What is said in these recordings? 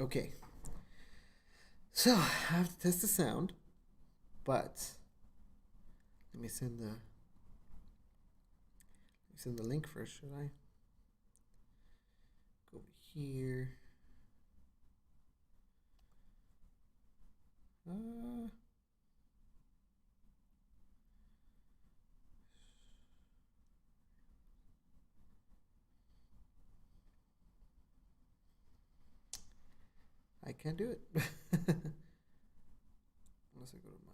Okay, so I have to test the sound, but let me send the link first. Should I go over here? Uh, I can't do it unless I go to my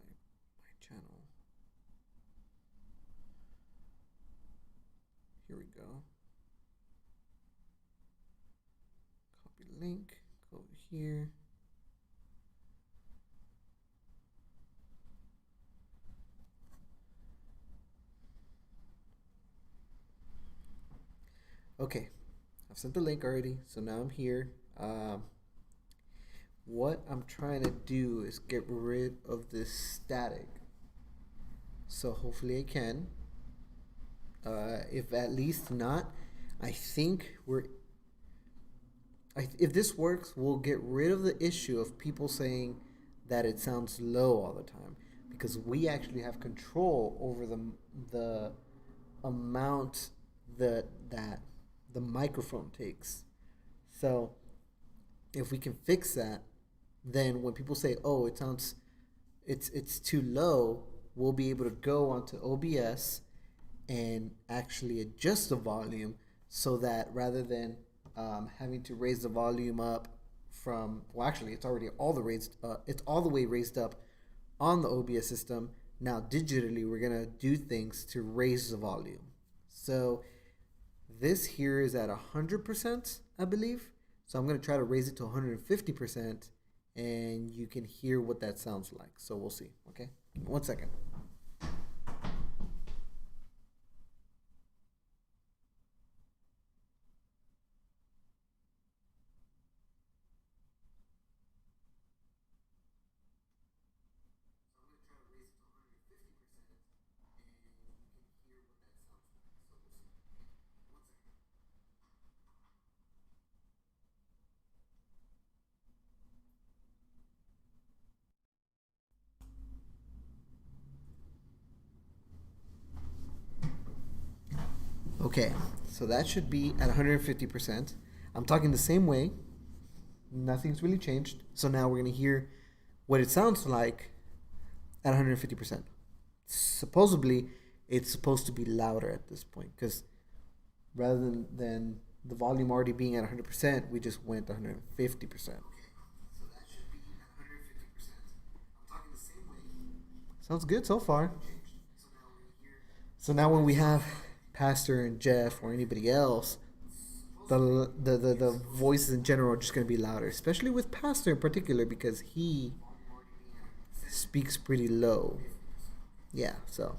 channel. Here we go. Copy link. Go over here. Okay, I've sent the link already, so now I'm here. What I'm trying to do is get rid of this static. So hopefully I can. If at least not, I think if this works, we'll get rid of the issue of people saying that it sounds low all the time because we actually have control over the amount that the microphone takes. So if we can fix that, then when people say, "Oh, it's too low," we'll be able to go onto OBS and actually adjust the volume so that rather than having to raise the volume up from actually it's already it's all the way raised up on the OBS system. Now digitally we're gonna do things to raise the volume. So this here is at 100%, I believe. So I'm gonna try to raise it to 150%, and you can hear what that sounds like. So we'll see. Okay, 1 second. Okay, so that should be at 150%. I'm talking the same way. Nothing's really changed. So now we're going to hear what it sounds like at 150%. Supposedly, it's supposed to be louder at this point because rather than the volume already being at 100%, we just went 150%. Sounds good so far. So now when we have Pastor and Jeff or anybody else, the voices in general are just going to be louder, especially with Pastor in particular because he speaks pretty low. Yeah, so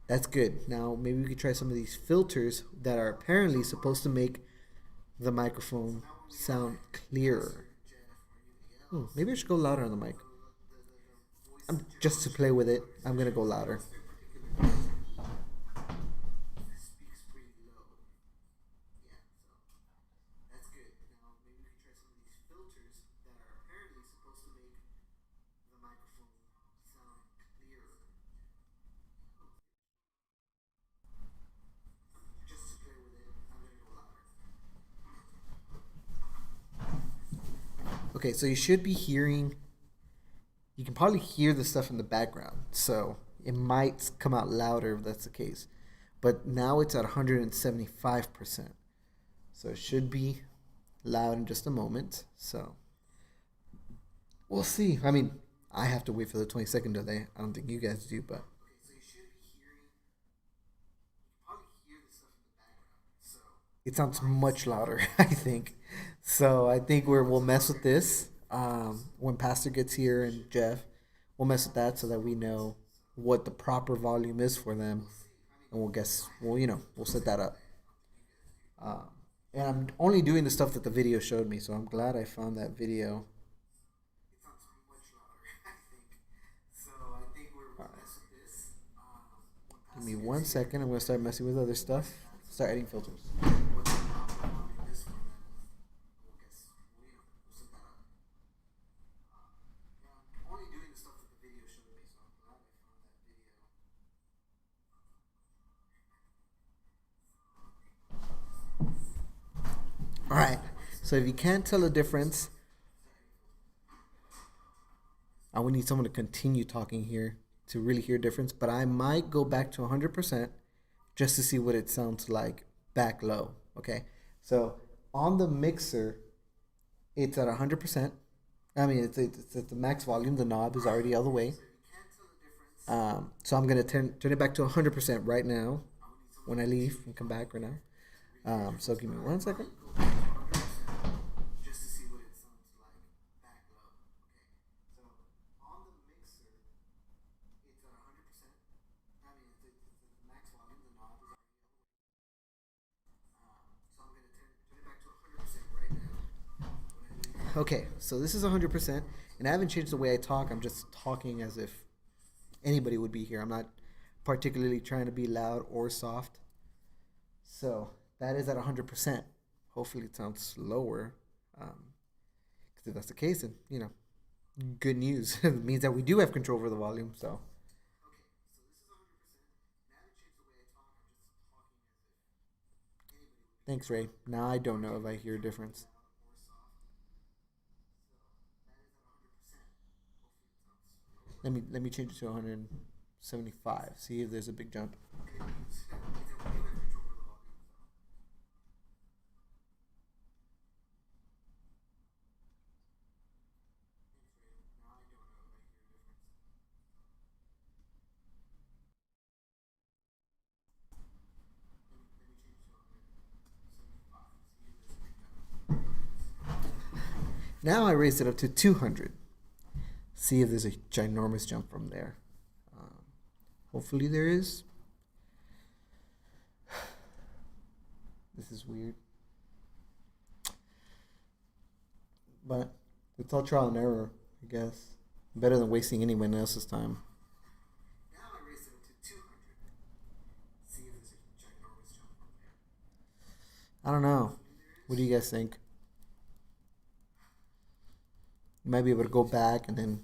that's good. Now maybe we could try some of these filters that are apparently supposed to make the microphone sound clearer. Maybe I should go louder on the mic. I'm just to play with it. I'm gonna go louder. Okay, so you should be hearing. You can probably hear the stuff in the background, so it might come out louder if that's the case. But now it's at 175%, so it should be loud in just a moment. So we'll see. I mean, I have to wait for the 20-second delay. I don't think you guys do, but it sounds much louder, I think. So I think we'll mess with this when Pastor gets here and Jeff. We'll mess with that so that we know what the proper volume is for them, and we'll set that up. Um, and I'm only doing the stuff that the video showed me, so I'm glad I found that video. All right. Give me 1 second. I'm gonna start messing with other stuff. Start adding filters. So if you can't tell the difference, I would need someone to continue talking here to really hear a difference. But I might go back to 100% just to see what it sounds like back low. Okay. So on the mixer, it's at 100%. I mean, it's at the max volume. The knob is already all the way. So I'm gonna turn it back to 100% right now when I leave and come back right now. So give me 1 second. Okay, so this is 100%, and I haven't changed the way I talk. I'm just talking as if anybody would be here. I'm not particularly trying to be loud or soft. So that is at 100%. Hopefully, it sounds slower. Because if that's the case, then, good news. It means that we do have control over the volume. So thanks, Ray. Now I don't know if I hear a difference. Let me change it to 175. See if there's a big jump. Now I raised it up to 200. See if there's a ginormous jump from there. Um, Hopefully there is. This is weird, but it's all trial and error, I guess. Better than wasting anyone else's time. I don't know. What do you guys think? You might be able to go back and then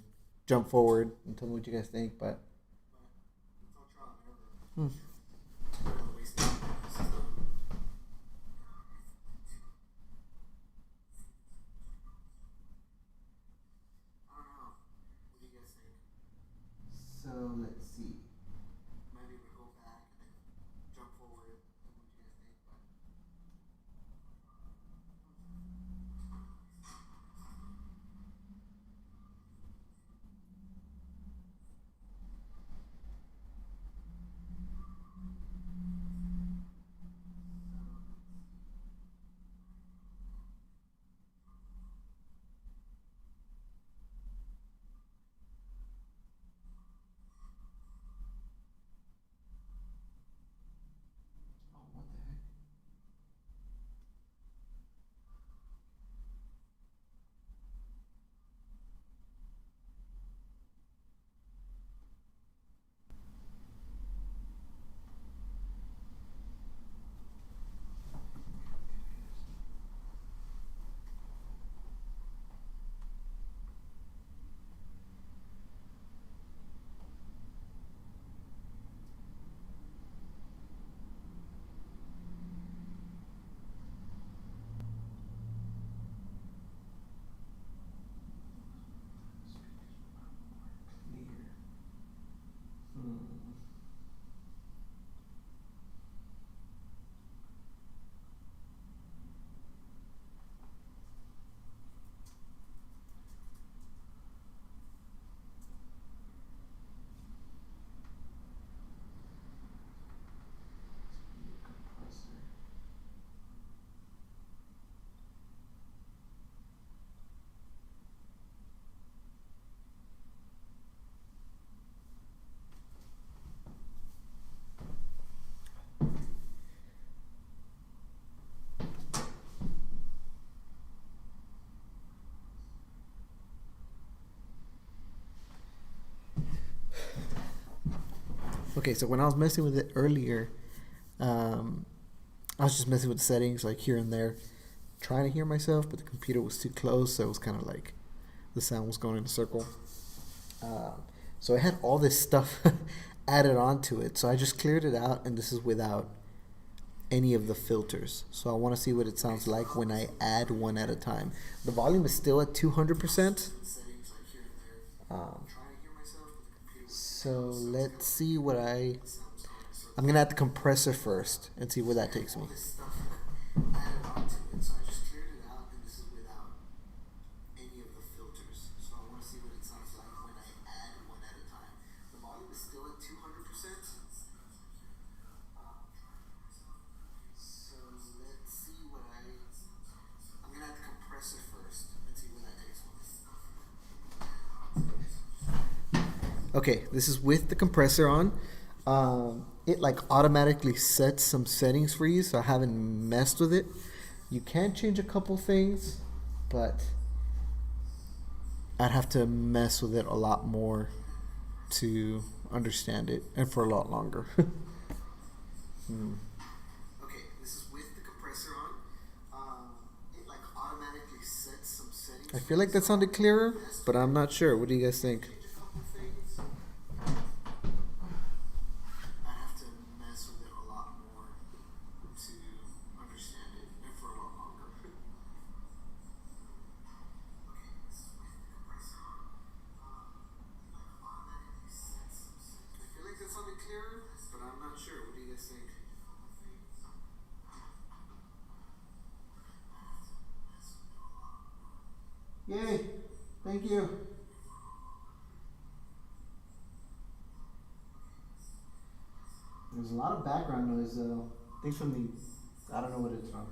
jump forward and tell me what you guys think, but hmm. So let's see. Oh, what the heck? Clear. Hmm. Compressor. Okay, so when I was messing with it earlier, um, I was just messing with the settings like here and there, trying to hear myself, but the computer was too close, so it was kind of like the sound was going in a circle. Um, so I had all this stuff added onto it, so I just cleared it out, and this is without any of the filters. So I want to see what it sounds like when I add one at a time. The volume is still at 200%. Um, so let's see what I'm gonna add the compressor first and see where that takes me. Okay, this is with the compressor on. It like automatically sets some settings for you, so I haven't messed with it. You can change a couple things, but I'd have to mess with it a lot more to understand it, and for a lot longer. Hmm. Okay, this is with the compressor on. It like automatically sets some settings. I feel like that sounded clearer, but I'm not sure. What do you guys think? Yay! Thank you. There's a lot of background noise though. I think from the, I don't know what it's from.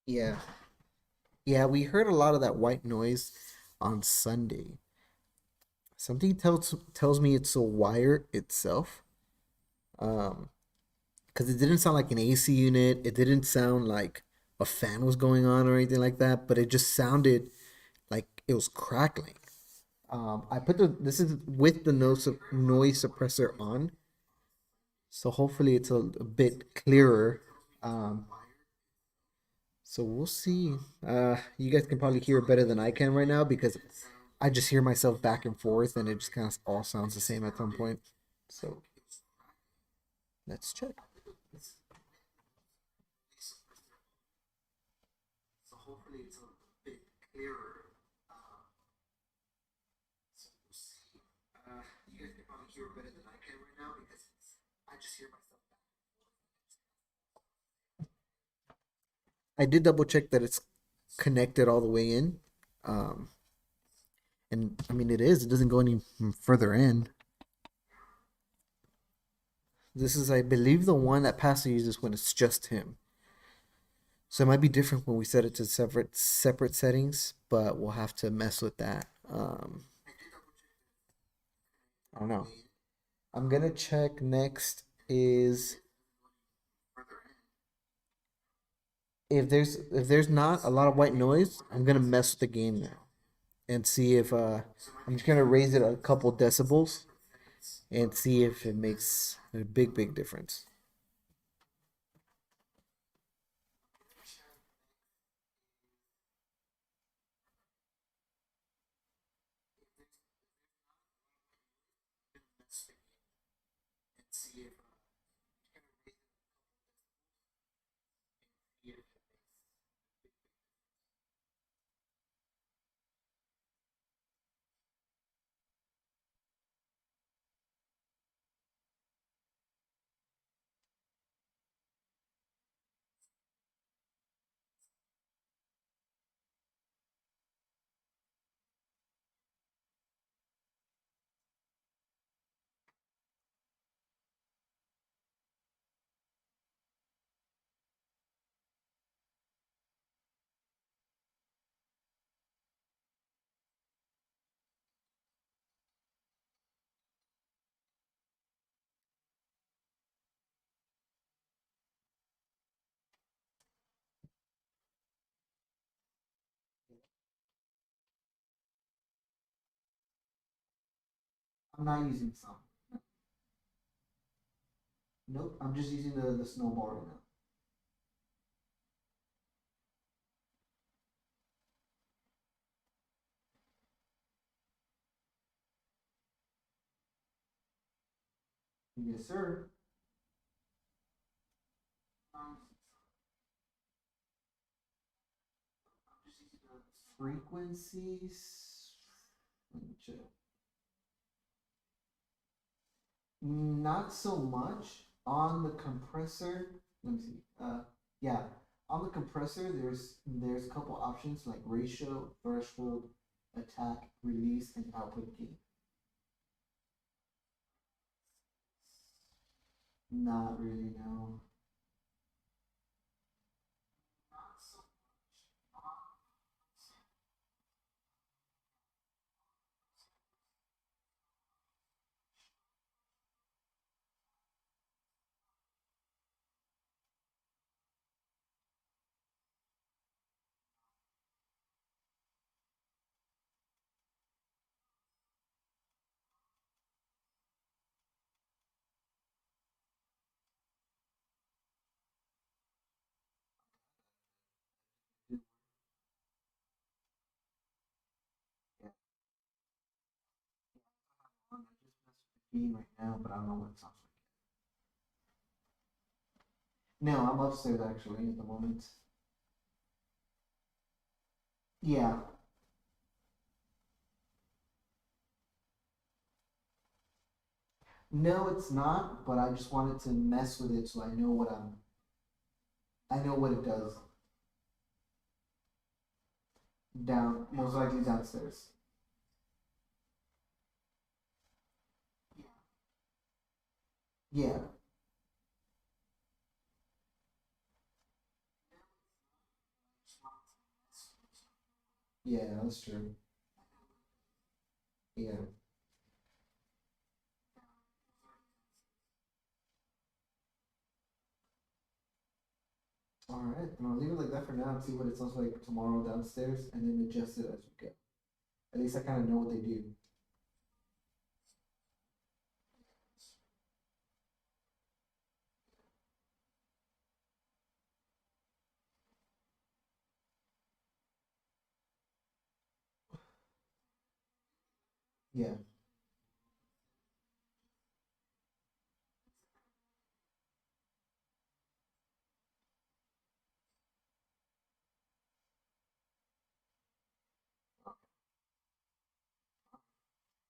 Yeah. Yeah, we heard a lot of that white noise on Sunday. Something tells me it's a wire itself. Um, because it didn't sound like an AC unit. It didn't sound like a fan was going on or anything like that, but it just sounded like it was crackling. I put this is with the noise suppressor on, so hopefully it's a bit clearer. Um, so we'll see. You guys can probably hear it better than I can right now because I just hear myself back and forth, and it just kind of all sounds the same at some point. So let's check. I did double check that it's connected all the way in. Um, and I mean, it is. It doesn't go any further in. This is, I believe, the one that Pastor uses when it's just him. So it might be different when we set it to separate settings, but we'll have to mess with that. I don't know. I'm gonna check next is if there's not a lot of white noise, I'm gonna mess with the game now and see if I'm just gonna raise it a couple decibels and see if it makes a big difference. I'm not using some. Nope, I'm just using the snowball right now. Yes, sir. I'm just using the frequencies. Let me check. Not so much on the compressor. Let me see. Yeah, on the compressor, there's a couple options like ratio, threshold, attack, release, and output gain. Not really, no. Yeah, I just messed with the gain right now, but I don't know what it sounds like. No, I'm upstairs actually at the moment. Yeah. No, it's not, but I just wanted to mess with it so I know what it does down, most likely downstairs. Yeah. Yeah, that's true. Yeah. All right, then I'll leave it like that for now and see what it sounds like tomorrow downstairs, and then adjust it as we go. At least I kind of know what they do. Yeah.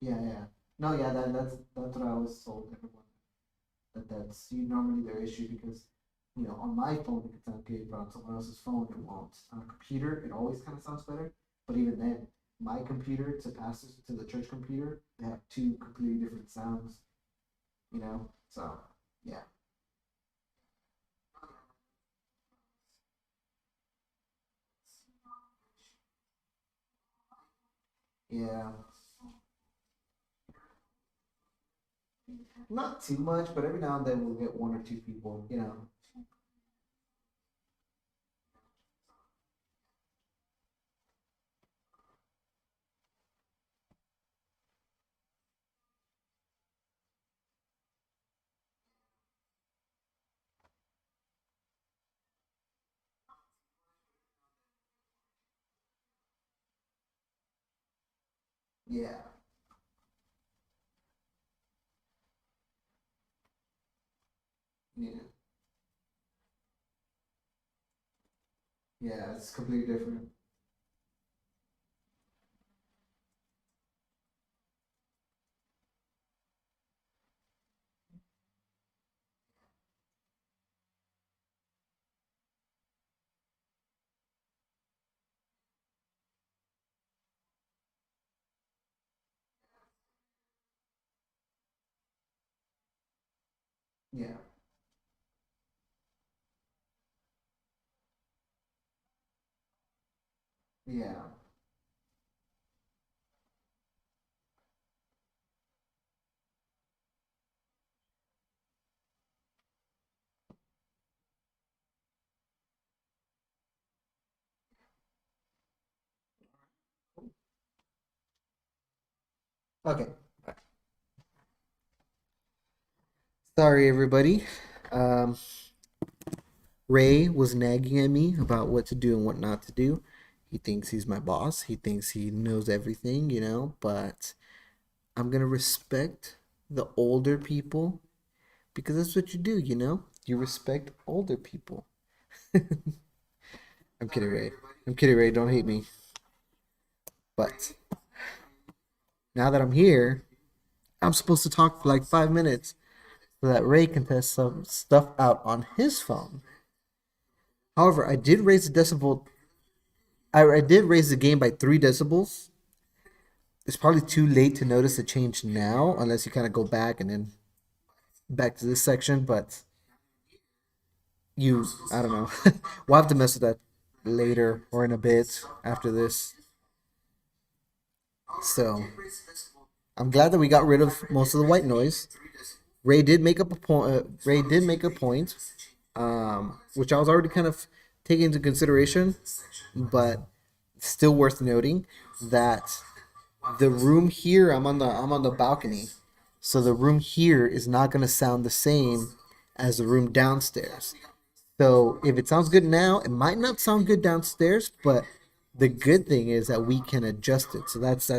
Yeah, yeah. No, yeah, that's what I always told everyone. That's normally their issue because on my phone it can sound good, but on someone else's phone it won't. On a computer, it always kind of sounds better, but even then, my computer to pass this to the church computer, they have two completely different sounds. So yeah, yeah, not too much, but every now and then we'll get one or two people. Yeah, yeah, yeah. It's completely different. Yeah, yeah. Okay. Sorry, everybody. Um, Ray was nagging at me about what to do and what not to do. He thinks he's my boss. He thinks he knows everything, but I'm gonna respect the older people because that's what you do. You respect older people. I'm kidding, Ray. I'm kidding, Ray. Don't hate me. But now that I'm here, I'm supposed to talk for like 5 minutes so that Ray can test some stuff out on his phone. However, I did raise the decibel. I did raise the gain by 3 decibels. It's probably too late to notice the change now, unless you kind of go back and then back to this section. But I don't know. We'll have to mess with that later or in a bit after this. So I'm glad that we got rid of most of the white noise. Ray did make up a point. Ray did make a point, which I was already kind of taking into consideration, but still worth noting that the room here, I'm on the balcony, so the room here is not gonna sound the same as the room downstairs. So if it sounds good now, it might not sound good downstairs, but the good thing is that we can adjust it. So that's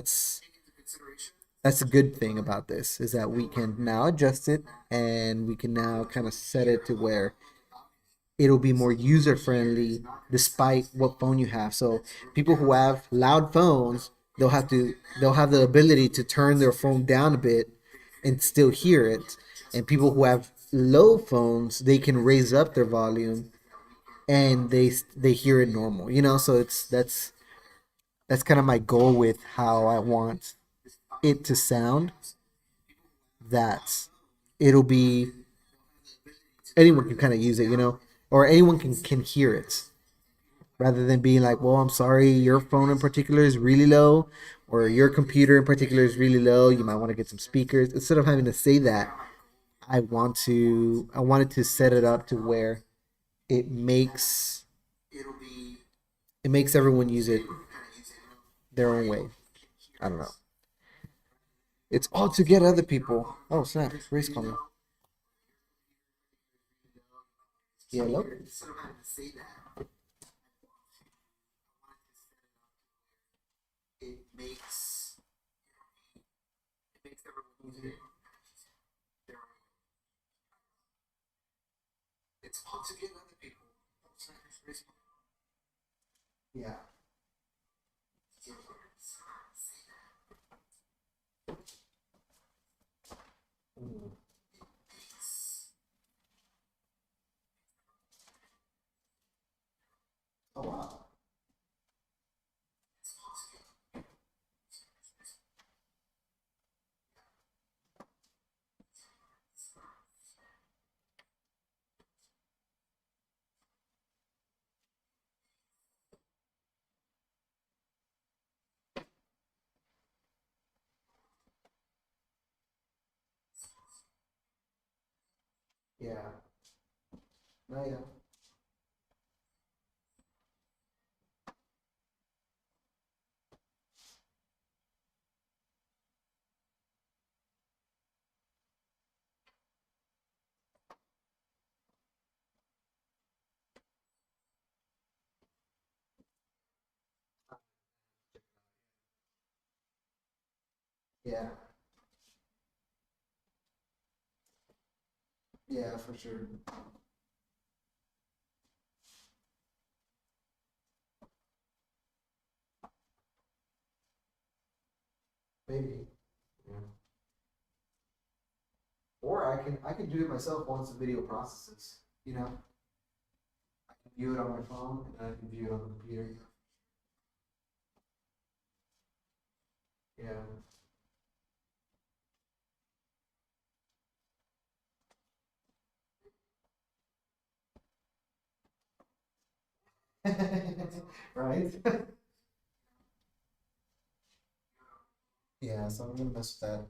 a good thing about this is that we can now adjust it and we can now kind of set it to where it'll be more user friendly despite what phone you have. So people who have loud phones, they'll have the ability to turn their phone down a bit and still hear it. And people who have low phones, they can raise up their volume and they hear it normal. So that's kind of my goal with how I want it to sound, that it'll be anyone can kind of use it, or anyone can hear it rather than being like, well, I'm sorry, your phone in particular is really low, or your computer in particular is really low. You might want to get some speakers. Instead of having to say that, I wanted to set it up to where it makes it makes everyone use it their own way. I don't know. It's all to get other people. Oh snap! Race coming. Yeah, hello. Yeah. Oh wow. Yeah. No, yeah. Yeah. Yeah, for sure. Maybe. Yeah. Or I can do it myself once the video processes. I can view it on my phone and I can view it on the computer. Yeah. Right? Yeah, so I'm gonna mess with that.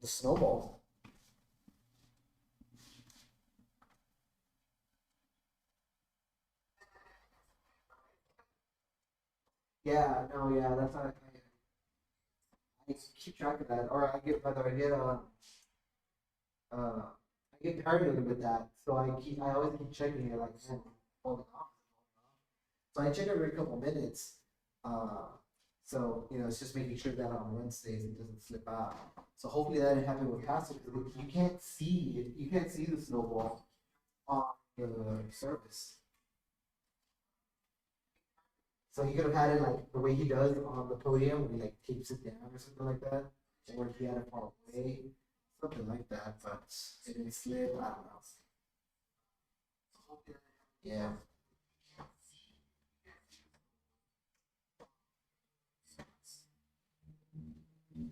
The snowball. Yeah, no, yeah, that's not. I keep track of that, or I get whether I get paranoid with that, so I always keep checking it like man, falling off. So I check every couple minutes. Uh, so it's just making sure that on Wednesdays it doesn't slip out. So hopefully that didn't happen with Pastor because you can't see the snowball on the surface. So he could have had it like the way he does on the podium when he like tapes it down or something like that, or if he had it far away, something like that. But it didn't slip. I don't know. Yeah,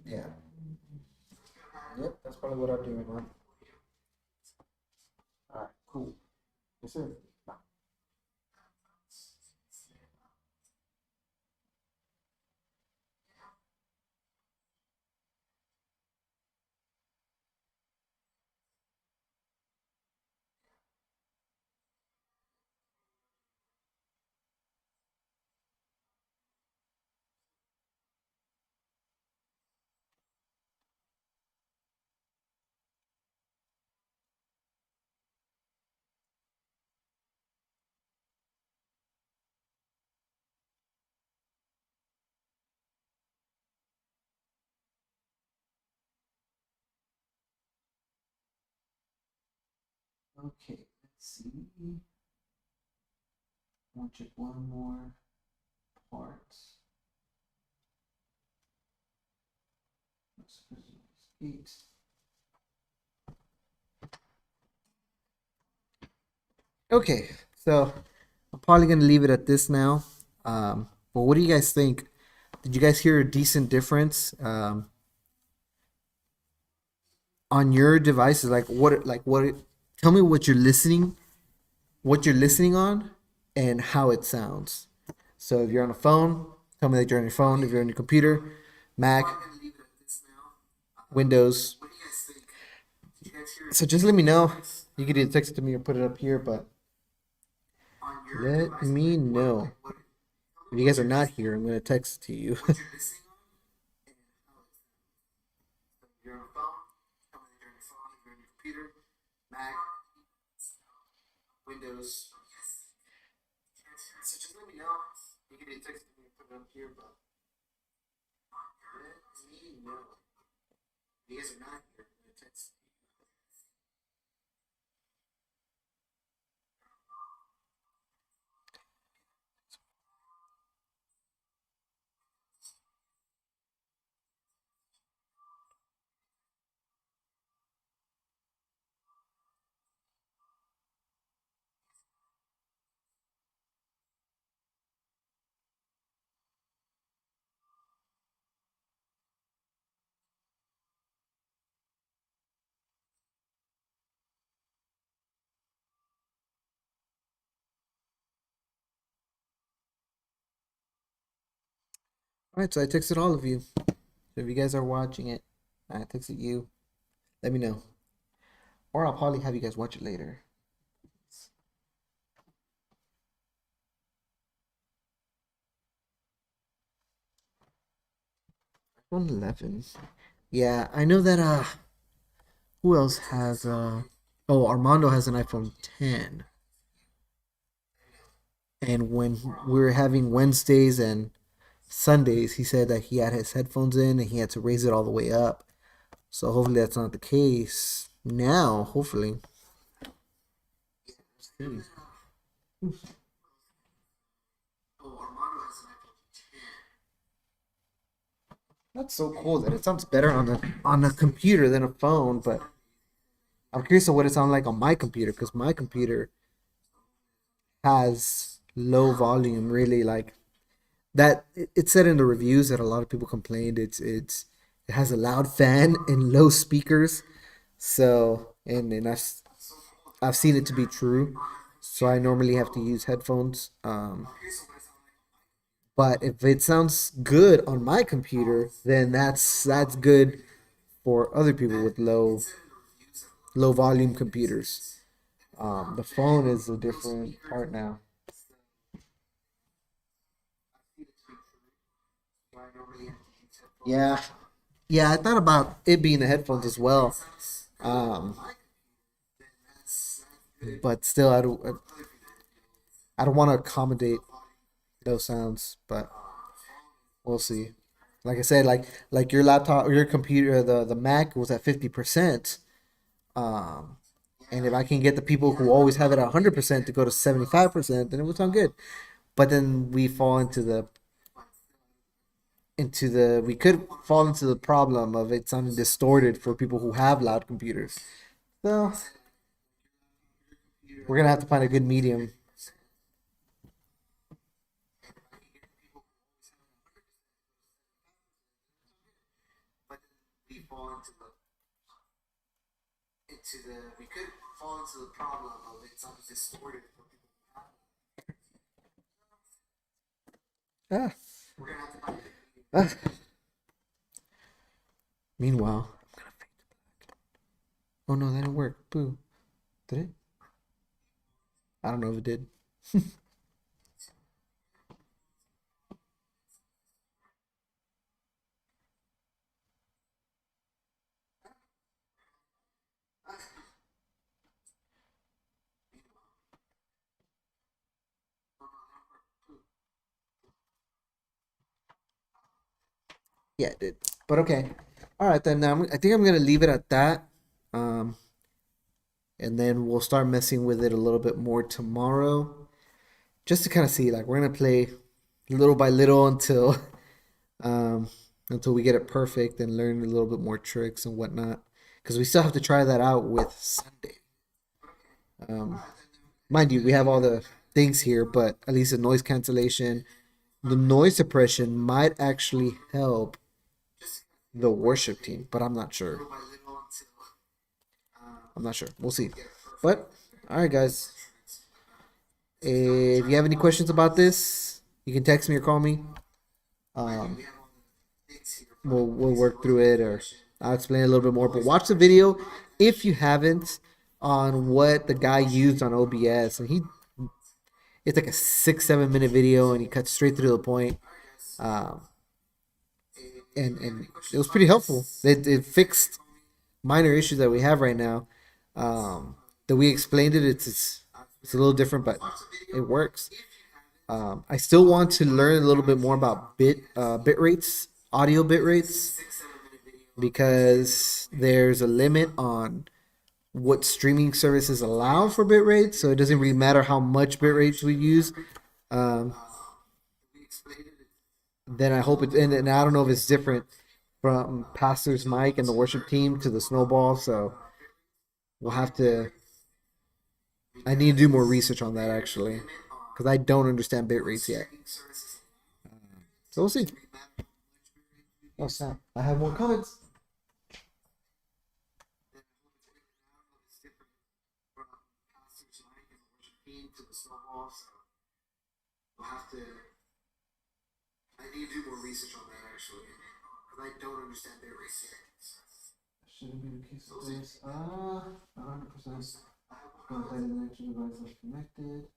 yeah, yep. That's probably what I'm doing, man. All right, cool. Yes, sir. Okay, let's see. I'll check one more part. Eight. Okay, so I'm probably gonna leave it at this now. But what do you guys think? Did you guys hear a decent difference on your devices? Tell me what you're listening on, and how it sounds. So if you're on a phone, tell me that you're on your phone. If you're on your computer, Mac, Windows. So just let me know. You can either text it to me or put it up here, but let me know. If you guys are not here, I'm gonna text it to you. Windows. So just let me know. You can either text it to me or put it up here, but let me know. If you guys are not here, I'm gonna text. All right, so I texted all of you. So if you guys are watching it, I texted you. Let me know, or I'll probably have you guys watch it later. 11. Yeah, I know that. Who else has? Oh, Armando has an iPhone 10, and when we were having Wednesdays and Sundays, he said that he had his headphones in and he had to raise it all the way up. So hopefully that's not the case now. Hopefully. Hmm. That's so cool that it sounds better on a computer than a phone. But I'm curious of what it sounds like on my computer because my computer has low volume. Really, like that. It said in the reviews that a lot of people complained. It has a loud fan and low speakers. So and I've seen it to be true. So I normally have to use headphones. But if it sounds good on my computer, then that's good for other people with low volume computers. The phone is a different part now. Yeah. Yeah, I thought about it being the headphones as well. Um, but still, I don't want to accommodate those sounds, but we'll see. Like I said, like your laptop or your computer, the Mac was at 50%. Um, and if I can get the people who always have it at 100% to go to 75%, then it would sound good. But then we fall into the we could fall into the problem of it sounding distorted for people who have loud computers. So we're gonna have to find a good medium. We could fall into the problem of it sounding distorted for people. Ah, ah. Meanwhile, oh no, that didn't work. Boo. Did it? I don't know if it did. Yeah, it did. But okay. All right, then I think I'm gonna leave it at that. Um, and then we'll start messing with it a little bit more tomorrow, just to kind of see. Like we're gonna play little by little um, until we get it perfect and learn a little bit more tricks and whatnot. Because we still have to try that out with Sunday. Um, mind you, we have all the things here, but at least the noise cancellation, the noise suppression might actually help the worship team, but I'm not sure. I'm not sure. We'll see. But all right, guys. If you have any questions about this, you can text me or call me. Um, we'll work through it, or I'll explain a little bit more. But watch the video if you haven't on what the guy used on OBS, and it's like a 6 7 minute video, and he cuts straight through the point. Um, and it was pretty helpful. It fixed minor issues that we have right now. The way we explained it, it's a little different, but it works. I still want to learn a little bit more about bit rates, audio bit rates, because there's a limit on what streaming services allow for bit rates. So it doesn't really matter how much bit rates we use. Um, then I hope it, and I don't know if it's different from Pastor's Mike and the worship team to the Snowball. So we'll have to. I need to do more research on that actually, because I don't understand bit rates yet. So we'll see. Oh snap! I have more comments. We'll have to. I need to do more research on that actually, because I don't understand bit rates yet. Shouldn't be the case of this. 100%. Contact the connection device is connected.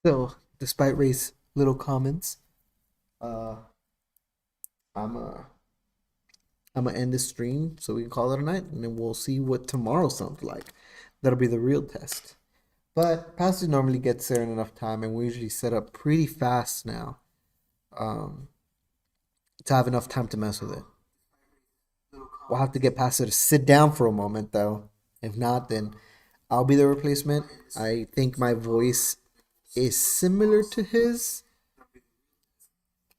So, despite Ray's little comments, uh, I'm uh, I'm gonna end this stream so we can call it a night, and then we'll see what tomorrow sounds like. That'll be the real test. But Pastor normally gets there in enough time, and we usually set up pretty fast now, um, to have enough time to mess with it. We'll have to get Pastor to sit down for a moment, though. If not, then I'll be the replacement. I think my voice is similar to his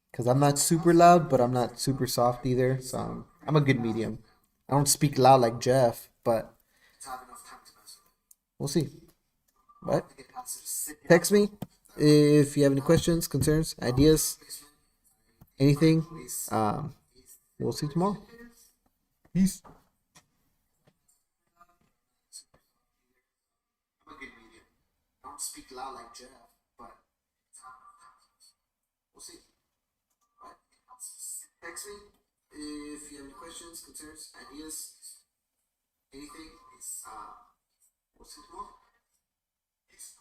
because I'm not super loud, but I'm not super soft either. So I'm a good medium. I don't speak loud like Jeff, but we'll see. But text me if you have any questions, concerns, ideas, anything. Um, we'll see you tomorrow. Peace. I'm a good medium. I don't speak loud like Jeff, but we'll see. Right? Text me if you have any questions, concerns, ideas, anything. We'll see you tomorrow. Peace.